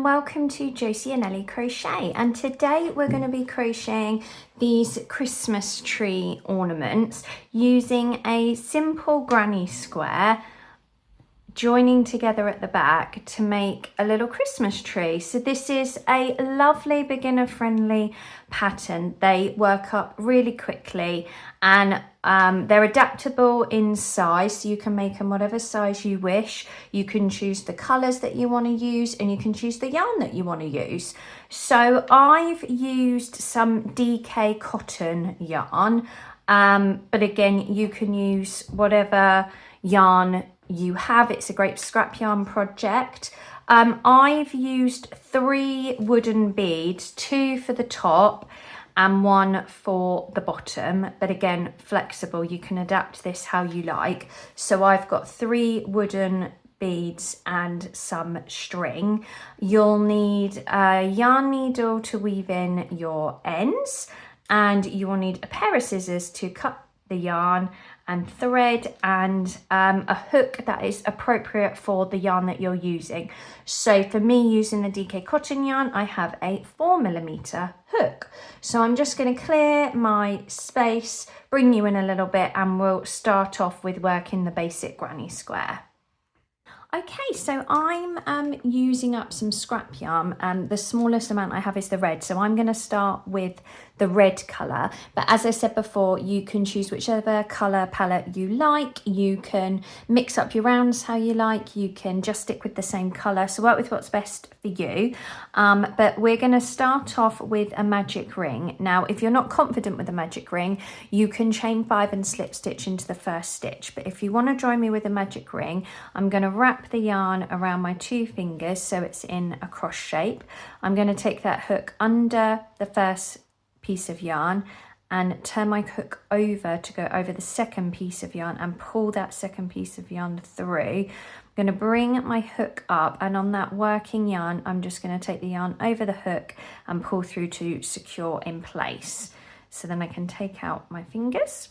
and welcome to Josie and Ellie Crochet, and today we're going to be crocheting these Christmas tree ornaments using a simple granny square joining together at the back to make a little Christmas tree. So this is a lovely beginner friendly pattern. They work up really quickly and they're adaptable in size, so you can make them whatever size you wish. You can choose the colours that you want to use and you can choose the yarn that you want to use. So I've used some DK cotton yarn, but again you can use whatever yarn you have. It's a great scrap yarn project. I've used 3 wooden beads, 2 for the top and 1 for the bottom, but again flexible, you can adapt this how you like. So I've got 3 wooden beads and some string. You'll need a yarn needle to weave in your ends, and you will need a pair of scissors to cut the yarn, and thread, and a hook that is appropriate for the yarn that you're using. So for me, using the DK cotton yarn, I have a 4mm hook. So I'm just going to clear my space, bring you in a little bit, and we'll start off with working the basic granny square. Okay, so I'm using up some scrap yarn, and the smallest amount I have is the red. So I'm going to start with the red colour, but as I said before, you can choose whichever colour palette you like. You can mix up your rounds how you like. You can just stick with the same colour, so work with what's best for you. But we're going to start off with a magic ring. Now, if you're not confident with a magic ring, you can chain 5 and slip stitch into the first stitch. But if you want to join me with a magic ring, I'm going to wrap the yarn around my 2 fingers so it's in a cross shape. I'm going to take that hook under the first piece of yarn and turn my hook over to go over the second piece of yarn and pull that second piece of yarn through. I'm going to bring my hook up, and on that working yarn I'm just going to take the yarn over the hook and pull through to secure in place. So then I can take out my fingers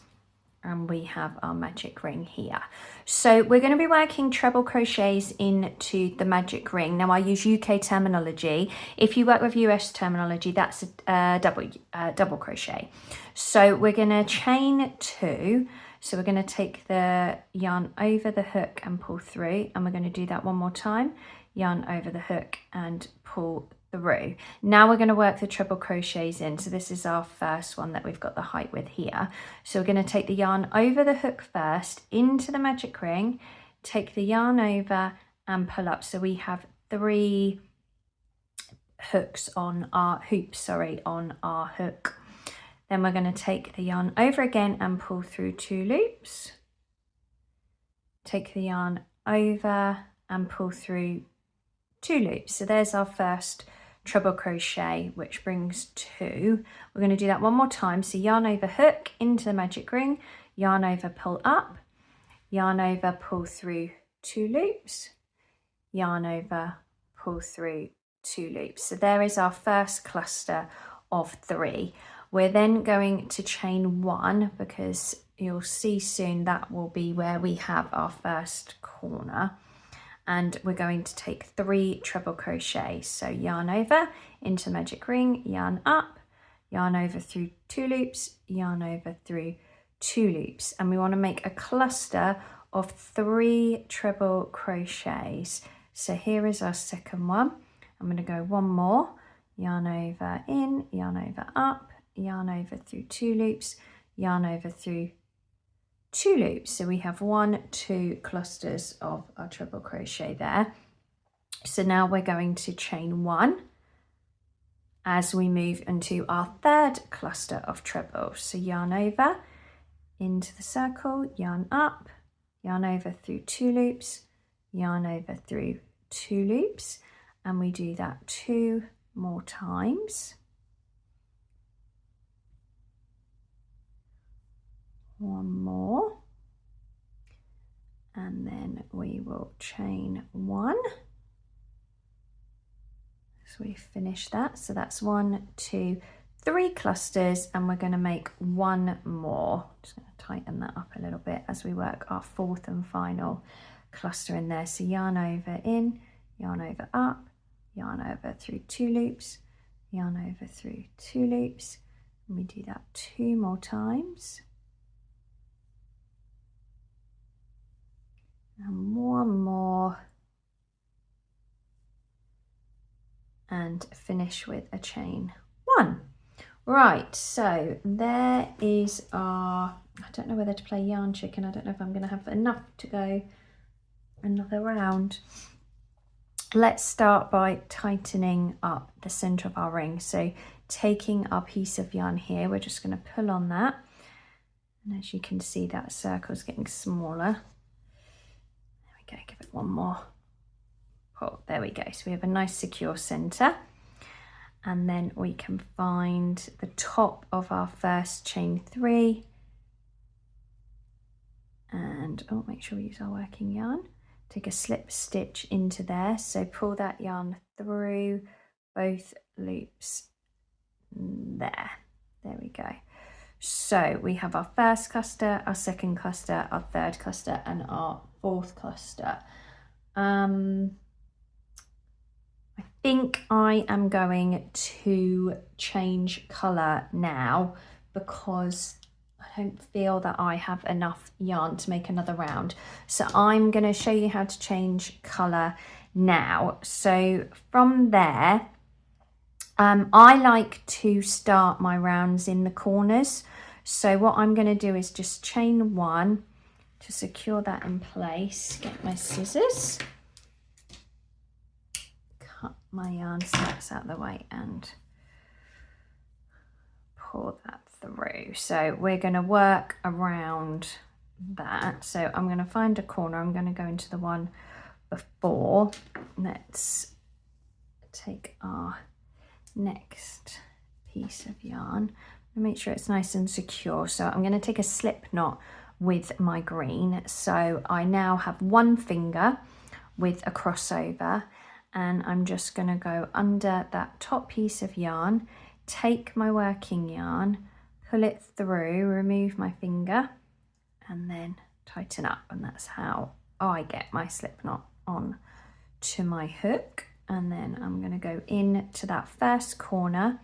and we have our magic ring here. So we're going to be working treble crochets into the magic ring. Now I use UK terminology. If you work with US terminology, that's a double crochet. So we're going to chain 2. So we're going to take the yarn over the hook and pull through, and we're going to do that one more time. Yarn over the hook and pull through. Now we're going to work the treble crochets in. So this is our first one that we've got the height with here. So we're going to take the yarn over the hook first into the magic ring, take the yarn over and pull up. So we have 3 hooks on our on our hook. Then we're going to take the yarn over again and pull through 2 loops. Take the yarn over and pull through 2 loops. So there's our first treble crochet, which brings 2. We're going to do that one more time. So yarn over, hook into the magic ring, yarn over, pull up, yarn over, pull through 2 loops, yarn over, pull through 2 loops. So there is our first cluster of 3. We're then going to chain 1, because you'll see soon that will be where we have our first corner. And we're going to take 3 treble crochets. So yarn over into magic ring, yarn up, yarn over through 2 loops, yarn over through 2 loops. And we want to make a cluster of 3 treble crochets. So here is our second one. I'm going to go one more, yarn over in, yarn over up, yarn over through 2 loops, yarn over through 2 loops. So we have 1, 2 clusters of our treble crochet there. So now we're going to chain 1 as we move into our third cluster of trebles. So yarn over into the circle, yarn up, yarn over through 2 loops, yarn over through 2 loops, and we do that 2 more times. 1 more, and then we will chain 1 as we finish that. So that's 1, 2, 3 clusters, and we're going to make 1 more. Just going to tighten that up a little bit as we work our 4th and final cluster in there. So yarn over in, yarn over up, yarn over through 2 loops, yarn over through 2 loops, and we do that 2 more times, and 1 more, and finish with a chain 1. Right, so there is our, I don't know whether to play yarn chicken. I don't know if I'm going to have enough to go another round. Let's start by tightening up the center of our ring. So taking our piece of yarn here, we're just going to pull on that. And as you can see, that circle is getting smaller. There we go, give it 1 more pull. There we go. So we have a nice secure center. And then we can find the top of our first chain 3. And oh, make sure we use our working yarn. Take a slip stitch into there. So pull that yarn through both loops there. There we go. So we have our first cluster, our second cluster, our third cluster, and our fourth cluster. I think I am going to change colour now because I don't feel that I have enough yarn to make another round. So I'm going to show you how to change colour now. So from there, I like to start my rounds in the corners. So what I'm going to do is just chain 1 to secure that in place. Get my scissors. Cut my yarn slats out of the way and pull that through. So we're going to work around that. So I'm going to find a corner. I'm going to go into the one before. Let's take our next piece of yarn and make sure it's nice and secure. So I'm going to take a slip knot with my green. So I now have 1 finger with a crossover, and I'm just going to go under that top piece of yarn, take my working yarn, pull it through, remove my finger, and then tighten up. And that's how I get my slip knot on to my hook. And then I'm going to go into that first corner,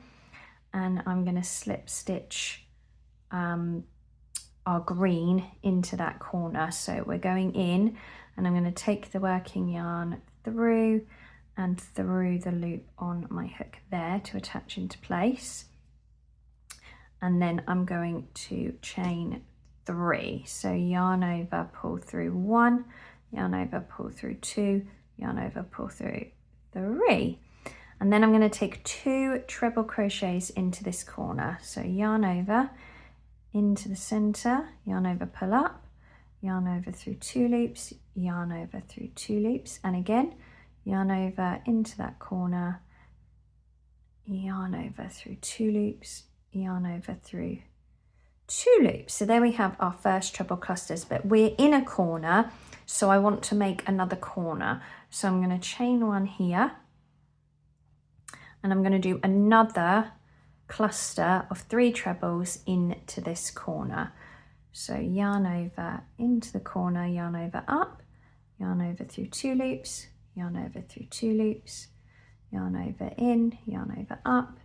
and I'm going to slip stitch our green into that corner. So we're going in, and I'm going to take the working yarn through and through the loop on my hook there to attach into place. And then I'm going to chain 3. So yarn over, pull through 1, yarn over, pull through 2, yarn over, pull through 3. And then I'm going to take 2 treble crochets into this corner. So yarn over into the center, yarn over, pull up, yarn over through 2 loops, yarn over through 2 loops, and again yarn over into that corner, yarn over through 2 loops, yarn over through 2 loops. So there we have our first treble clusters, but we're in a corner, so I want to make another corner. So I'm going to chain 1 here, and I'm going to do another cluster of 3 trebles into this corner. So yarn over into the corner, yarn over up, yarn over through 2 loops, yarn over through 2 loops, yarn over in, yarn over up,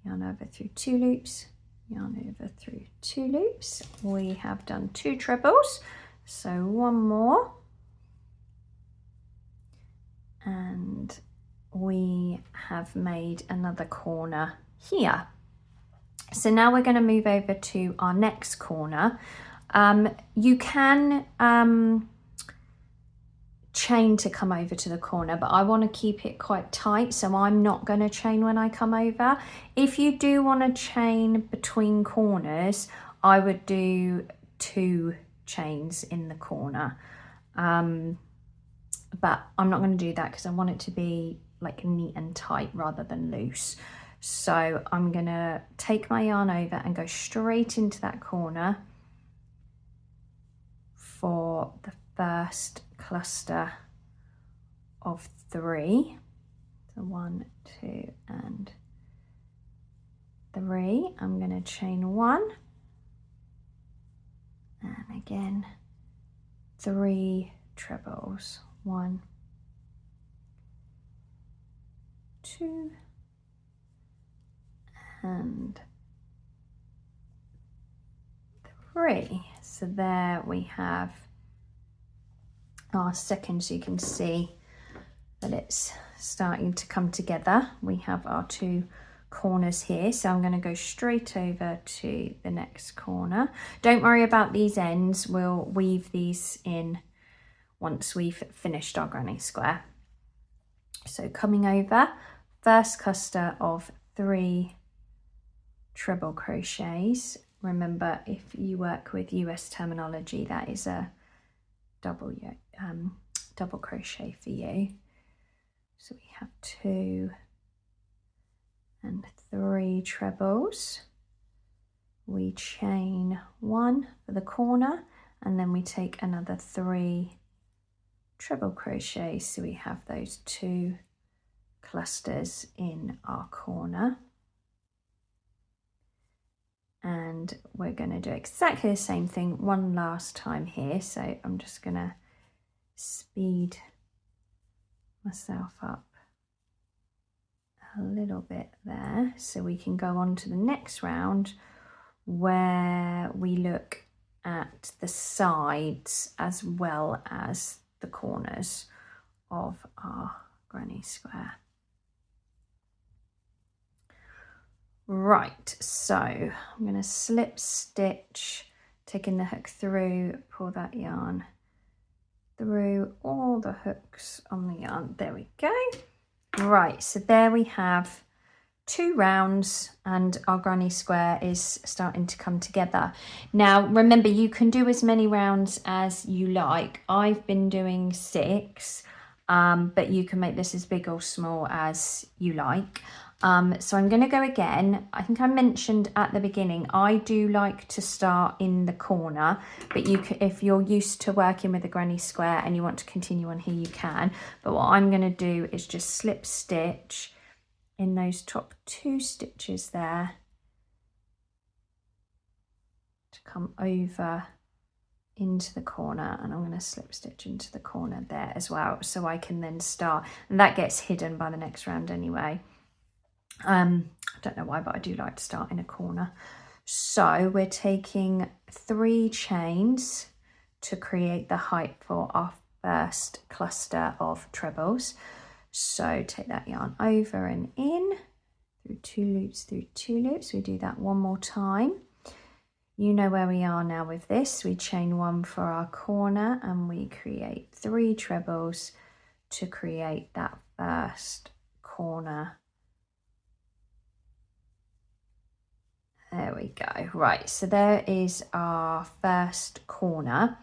yarn over through 2 loops, yarn over through 2 loops. We have done 2 trebles, so 1 more, and we have made another corner here. So now we're going to move over to our next corner. You can chain to come over to the corner, but I want to keep it quite tight, so I'm not going to chain when I come over. If you do want to chain between corners, I would do 2 chains in the corner, but I'm not going to do that because I want it to be like neat and tight rather than loose. So I'm going to take my yarn over and go straight into that corner for the first cluster of 3. So 1, 2, and 3. I'm going to chain 1, and again 3 trebles. 1, 2 and 3. So there we have our second. So you can see that it's starting to come together. We have our 2 corners here, so I'm going to go straight over to the next corner. Don't worry about these ends, we'll weave these in once we've finished our granny square. So coming over, first cluster of 3 treble crochets. Remember, if you work with US terminology, that is a double crochet for you. So we have 2 and 3 trebles. We chain 1 for the corner, and then we take another 3 treble crochets, so we have those 2 clusters in our corner. And we're going to do exactly the same thing one last time here, so I'm just going to speed myself up a little bit there so we can go on to the next round, where we look at the sides as well as the corners of our granny square. Right, so I'm going to slip stitch, taking the hook through, pull that yarn through all the hooks on the yarn. There we go. Right, so there we have 2 rounds and our granny square is starting to come together. Now remember, you can do as many rounds as you like. I've been doing 6, but you can make this as big or small as you like. So I'm going to go again. I think I mentioned at the beginning, I do like to start in the corner, but you can, if you're used to working with a granny square and you want to continue on here, you can. But what I'm going to do is just slip stitch in those top 2 stitches there to come over into the corner, and I'm going to slip stitch into the corner there as well, so I can then start, and that gets hidden by the next round anyway. I don't know why, but I do like to start in a corner. So we're taking 3 chains to create the height for our first cluster of trebles. So take that yarn over and in, through 2 loops, through 2 loops. We do that one more time. You know where we are now with this. We chain 1 for our corner and we create 3 trebles to create that first corner. There we go. Right, so there is our first corner.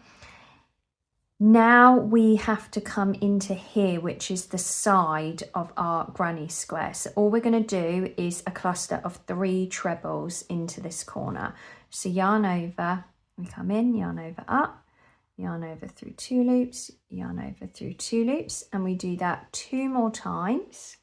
Now we have to come into here, which is the side of our granny square. So all we're going to do is a cluster of 3 trebles into this corner. So yarn over, we come in, yarn over up, yarn over through 2 loops, yarn over through 2 loops, and we do that 2 more times.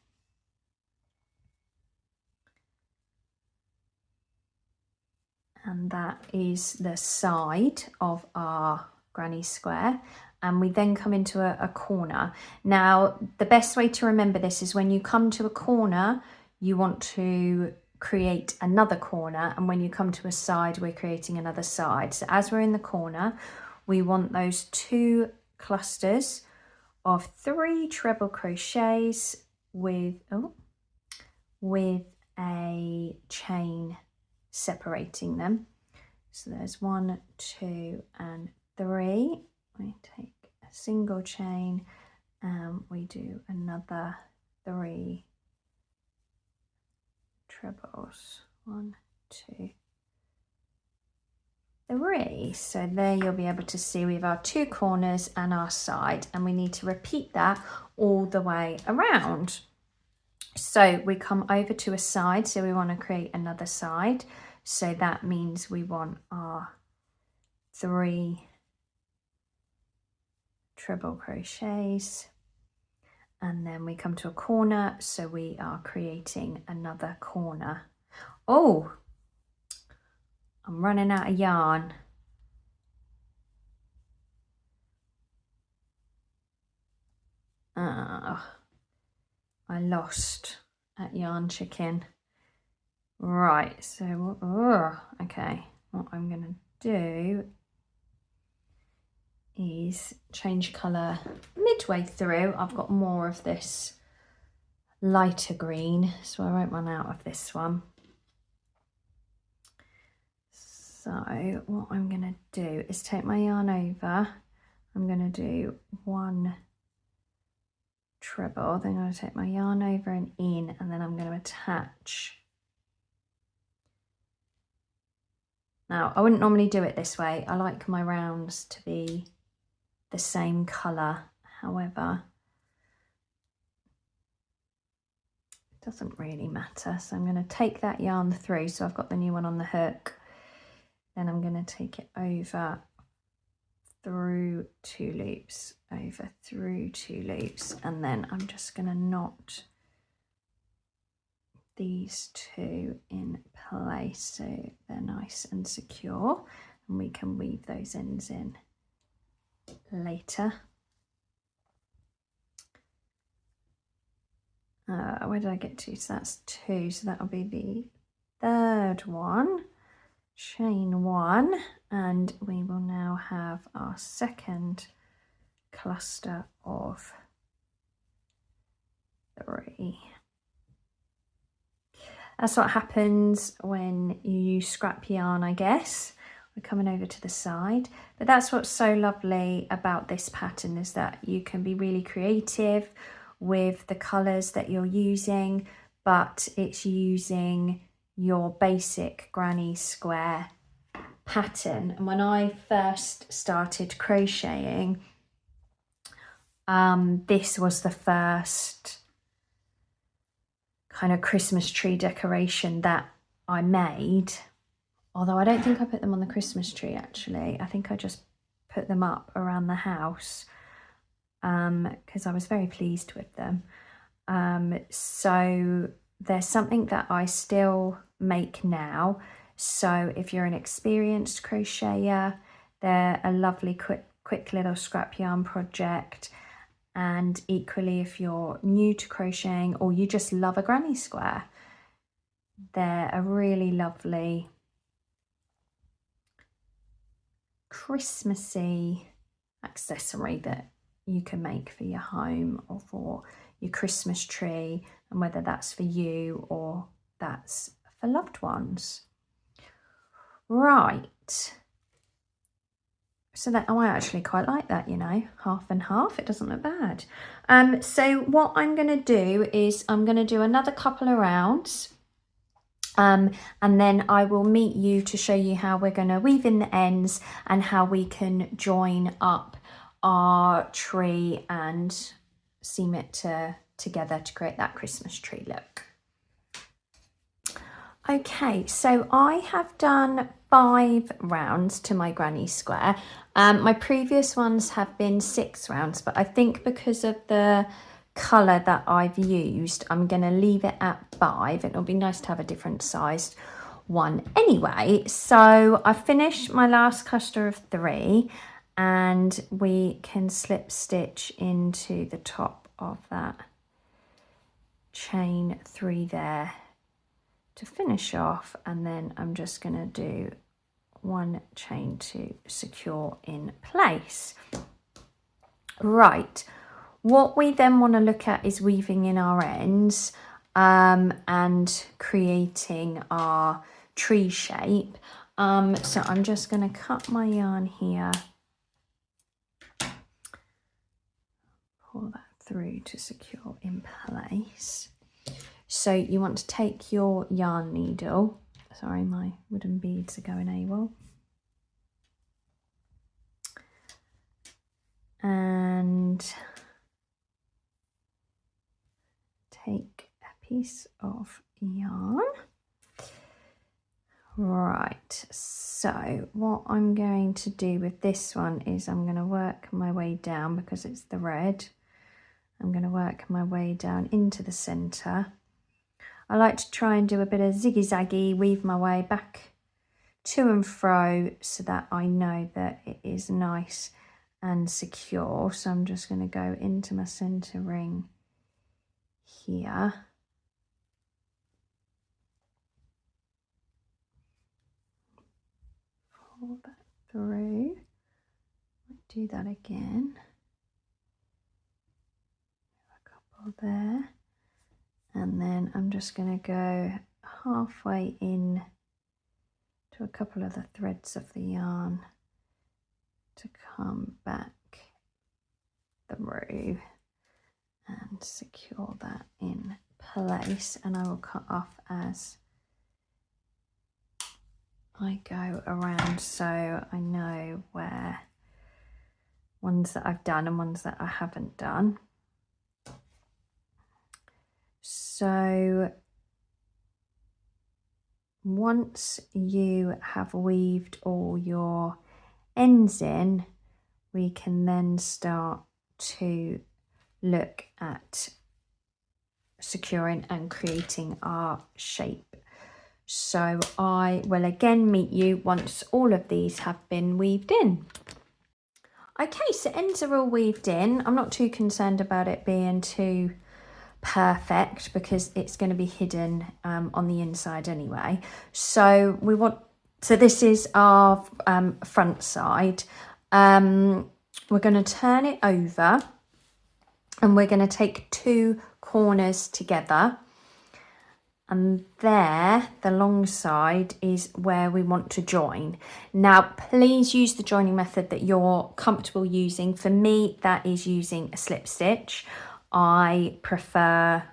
And that is the side of our granny square, and we then come into a corner. Now the best way to remember this is when you come to a corner, you want to create another corner, and when you come to a side, we're creating another side. So as we're in the corner, we want those 2 clusters of 3 treble crochets with a chain separating them. So there's 1, 2 and 3. We take a single chain and we do another 3 trebles. 1, 2, 3. So there you'll be able to see we have our 2 corners and our side, and we need to repeat that all the way around. So we come over to a side, so we want to create another side. So that means we want our 3 treble crochets, and then we come to a corner, so we are creating another corner. Oh, I'm running out of yarn. I lost at Yarn Chicken. Right, so, okay, what I'm gonna do is change colour midway through. I've got more of this lighter green, so I won't run out of this one. So what I'm gonna do is take my yarn over. I'm gonna do one treble, then I'm going to take my yarn over and in, and then I'm going to attach. Now, I wouldn't normally do it this way. I like my rounds to be the same colour. However, it doesn't really matter. So I'm going to take that yarn through. So I've got the new one on the hook. Then I'm going to take it over through 2 loops, over through 2 loops, and then I'm just going to knot these 2 in place so they're nice and secure, and we can weave those ends in later. Where did I get to? So that's 2, so that'll be the 3rd one, chain 1, and we will now have our 2nd cluster of 3. That's what happens when you use scrap yarn, I guess. We're coming over to the side, but that's what's so lovely about this pattern, is that you can be really creative with the colours that you're using, but it's using your basic granny square pattern. And when I first started crocheting, this was the first kind of Christmas tree decoration that I made, although I don't think I put them on the Christmas tree actually. I think I just put them up around the house because I was very pleased with them. So there's something that I still make now. So if you're an experienced crocheter, they're a lovely quick little scrap yarn project. And equally, if you're new to crocheting or you just love a granny square, they're a really lovely Christmassy accessory that you can make for your home or for your Christmas tree, and whether that's for you or that's for loved ones. Right. So that, I actually quite like that, you know, half and half. It doesn't look bad. So what I'm going to do is I'm going to do another couple of rounds, and then I will meet you to show you how we're going to weave in the ends and how we can join up our tree and seam it together to create that Christmas tree look. Okay, so I have done 5 rounds to my granny square. My previous ones have been 6 rounds, but I think because of the colour that I've used, I'm going to leave it at 5. It'll be nice to have a different sized one anyway. So I finished my last cluster of 3, and we can slip stitch into the top of that chain 3 there to finish off, and then I'm just going to do 1 chain to secure in place. Right, what we then want to look at is weaving in our ends and creating our tree shape. So I'm just going to cut my yarn here, pull that through to secure in place. So you want to take your yarn needle, sorry, my wooden beads are going AWOL, and take a piece of yarn. Right, so what I'm going to do with this one is I'm going to work my way down, because it's the red. I'm going to work my way down into the centre. I like to try and do a bit of ziggy-zaggy, weave my way back to and fro so that I know that it is nice and secure. So I'm just going to go into my centre ring here pull that through, do that again, a couple there, and then I'm just going to go halfway in to a couple of the threads of the yarn to come back through and secure that in place, and I will cut off as I go around so I know where ones that I've done and ones that I haven't done. So once you have weaved all your ends in, we can then start to look at securing and creating our shape. So I will again meet you once all of these have been weaved in. Okay, so ends are all weaved in. I'm not too concerned about it being too perfect because it's going to be hidden on the inside anyway. So this is our front side. We're going to turn it over and we're going to take two corners together, and there, the long side is where we want to join. Now, please use the joining method that you're comfortable using. For me, that is using a slip stitch. I prefer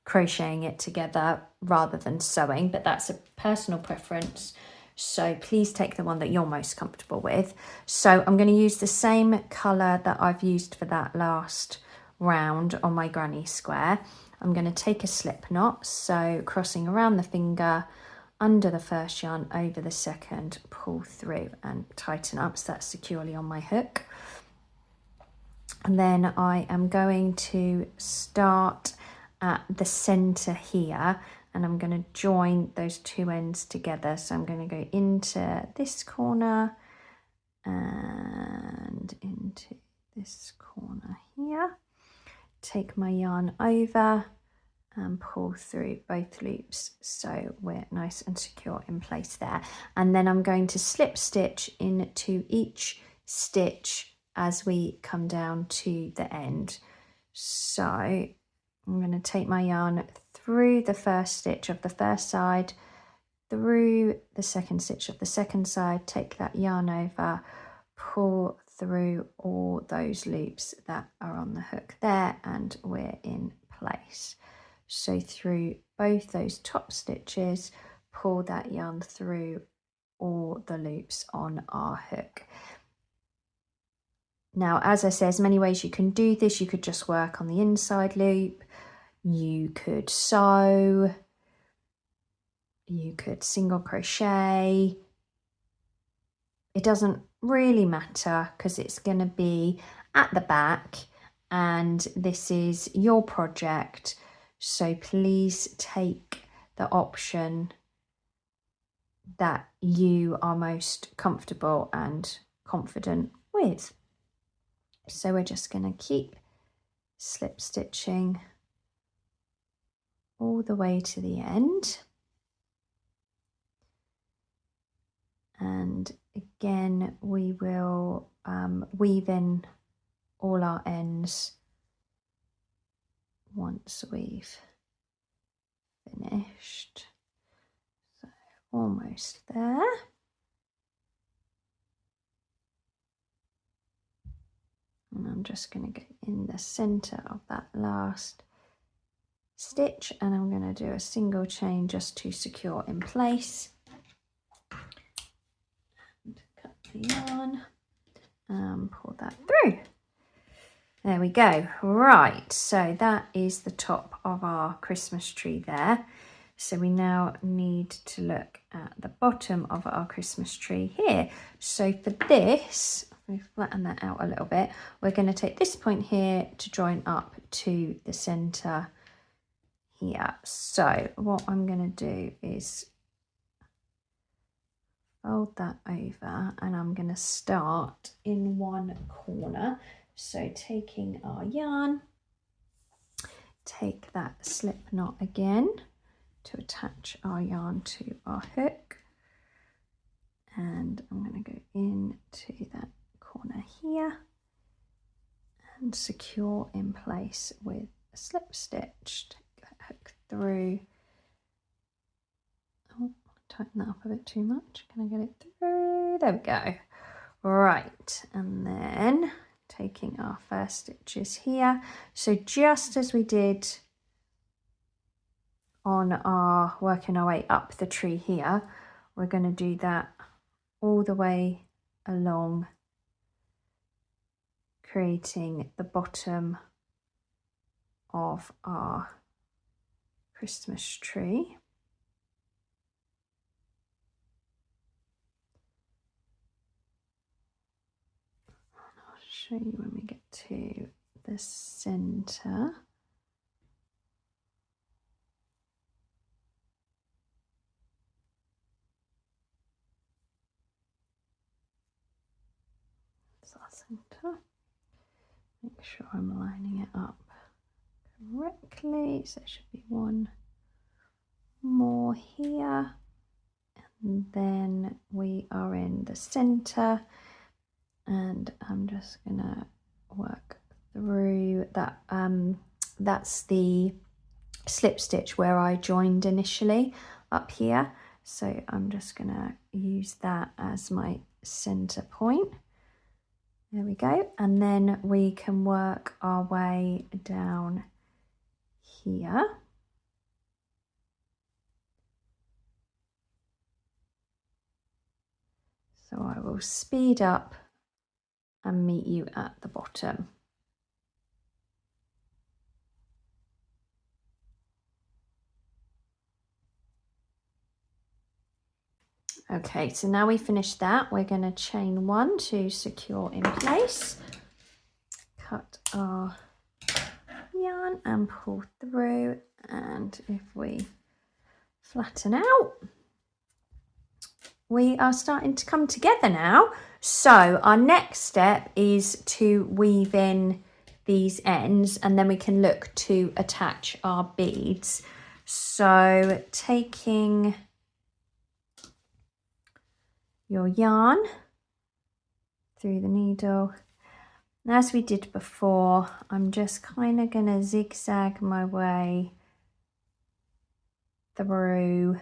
crocheting it together rather than sewing, but that's a personal preference. So please take the one that you're most comfortable with. So I'm going to use the same colour that I've used for that last round on my granny square. I'm going to take a slip knot, so crossing around the finger, under the first yarn, over the second, pull through and tighten up so that's securely on my hook. And then I am going to start at the centre here, and I'm going to join those two ends together. So I'm going to go into this corner and into this corner here. Take my yarn over and pull through both loops so we're nice and secure in place there. And then I'm going to slip stitch into each stitch as we come down to the end. So I'm going to take my yarn through the first stitch of the first side, through the second stitch of the second side, take that yarn over, pull through all those loops that are on the hook there, and we're in place. So through both those top stitches, pull that yarn through all the loops on our hook. Now, as I say, there's many ways you can do this. You could just work on the inside loop, you could sew, you could single crochet. It doesn't really matter because it's going to be at the back and this is your project. So please take the option that you are most comfortable and confident with. So we're just going to keep slip stitching all the way to the end. And again, we will weave in all our ends once we've finished. So almost there. And I'm just going to get in the center of that last stitch and I'm going to do a single chain just to secure in place. And cut the yarn and pull that through. There we go. Right, so that is the top of our Christmas tree there. So we now need to look at the bottom of our Christmas tree here. So for this, we flatten that out a little bit. We're going to take this point here to join up to the center here. So what I'm going to do is fold that over and I'm going to start in one corner. So taking our yarn, take that slip knot again to attach our yarn to our hook and I'm going to go into that corner here and secure in place with a slip stitch. Take that hook through. Oh, tighten that up a bit too much. Can I get it through? There we go. Right, and then taking our first stitches here. So just as we did on our working our way up the tree here, we're going to do that all the way along, creating the bottom of our Christmas tree. I'll show you when we get to the center. That's our center. Make sure I'm lining it up correctly. So there should be one more here. And then we are in the center, and I'm just gonna work through that. That's the slip stitch where I joined initially up here. So I'm just gonna use that as my center point. There we go. And then we can work our way down here. So I will speed up and meet you at the bottom. Okay, so now we finished that, we're going to chain 1 to secure in place. Cut our yarn and pull through, and if we flatten out, we are starting to come together now. So our next step is to weave in these ends, and then we can look to attach our beads. So taking your yarn through the needle, and as we did before, I'm just kind of going to zigzag my way through,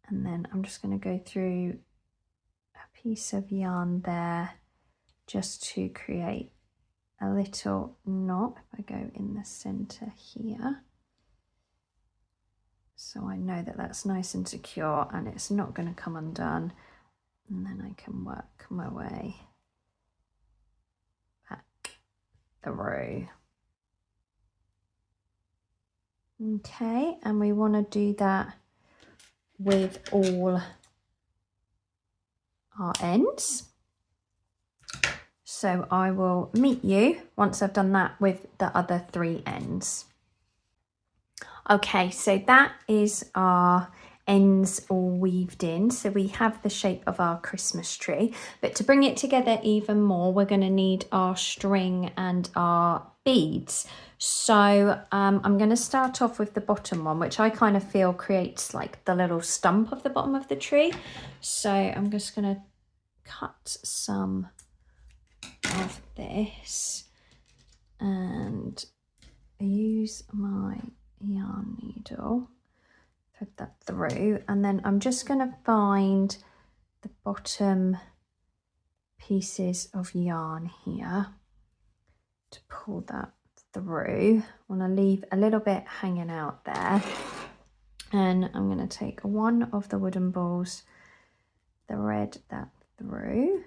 and then I'm just going to go through a piece of yarn there just to create a little knot. If I go in the center here, so I know that that's nice and secure and it's not going to come undone, and then I can work my way back through. Okay, and we want to do that with all our ends. So I will meet you once I've done that with the other 3 ends. Okay, so that is our ends all weaved in. So we have the shape of our Christmas tree, but to bring it together even more, we're going to need our string and our beads. So I'm going to start off with the bottom one, which I kind of feel creates like the little stump of the bottom of the tree. So I'm just going to cut some of this and use my yarn needle, thread that through, and then I'm just going to find the bottom pieces of yarn here to pull that through. I want to leave a little bit hanging out there, and I'm going to take one of the wooden balls, thread that through,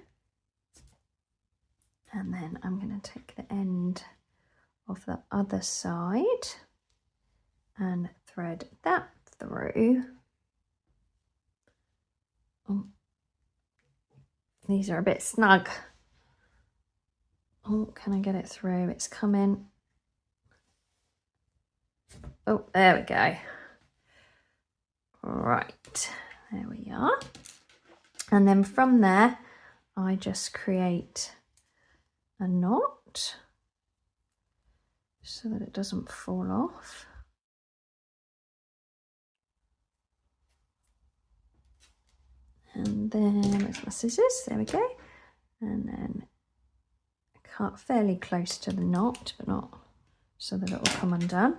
and then I'm going to take the end of the other side and thread that through. Oh, these are a bit snug. Oh, can I get it through? It's coming. Oh, there we go. Right, there we are. And then from there, I just create a knot so that it doesn't fall off. And then where's my scissors? There we go. And then cut fairly close to the knot, but not so that it will come undone.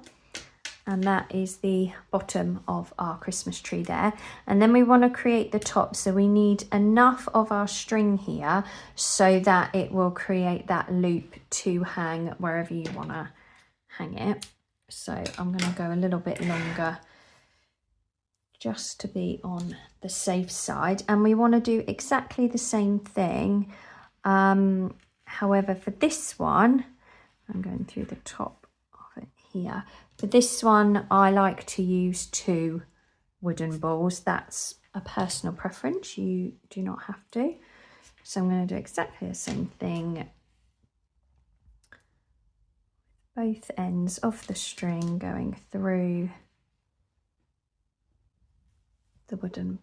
And that is the bottom of our Christmas tree there. And then we want to create the top, so we need enough of our string here so that it will create that loop to hang wherever you want to hang it. So I'm going to go a little bit longer just to be on the safe side, and we want to do exactly the same thing. However, for this one, I'm going through the top of it here. For this one, I like to use 2 wooden balls. That's a personal preference. You do not have to. So I'm going to do exactly the same thing. Both ends of the string going through the wooden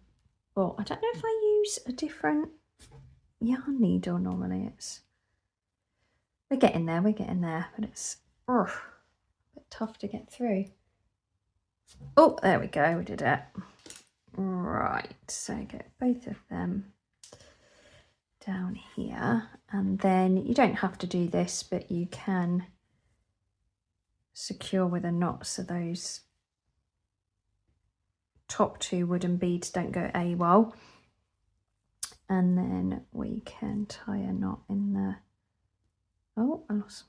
ball. I don't know if I use a different yarn needle normally. We're getting there, but it's a bit tough to get through. Oh, there we go, we did it. Right, so get both of them down here, and then you don't have to do this, but you can secure with a knot so those top 2 wooden beads don't go AWOL. And then we can tie a knot in the, oh, I lost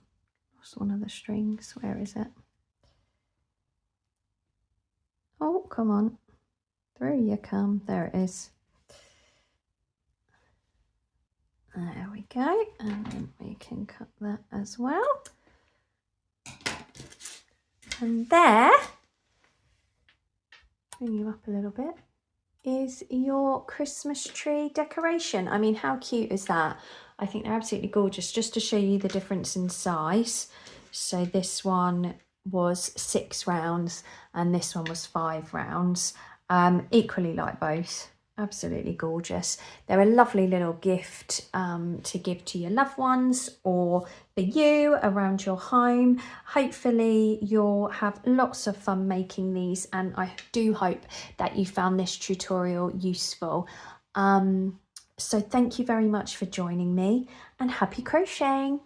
one of the strings. Where is it? Oh, come on, through you come. There it is. There we go, and then we can cut that as well. And there, bring you up a little bit, is your Christmas tree decoration. I mean, how cute is that? I think they're absolutely gorgeous. Just to show you the difference in size. So this one was 6 rounds and this one was 5 rounds. Equally like both. Absolutely gorgeous. They're a lovely little gift to give to your loved ones or for you around your home. Hopefully you'll have lots of fun making these, and I do hope that you found this tutorial useful. So thank you very much for joining me, and happy crocheting.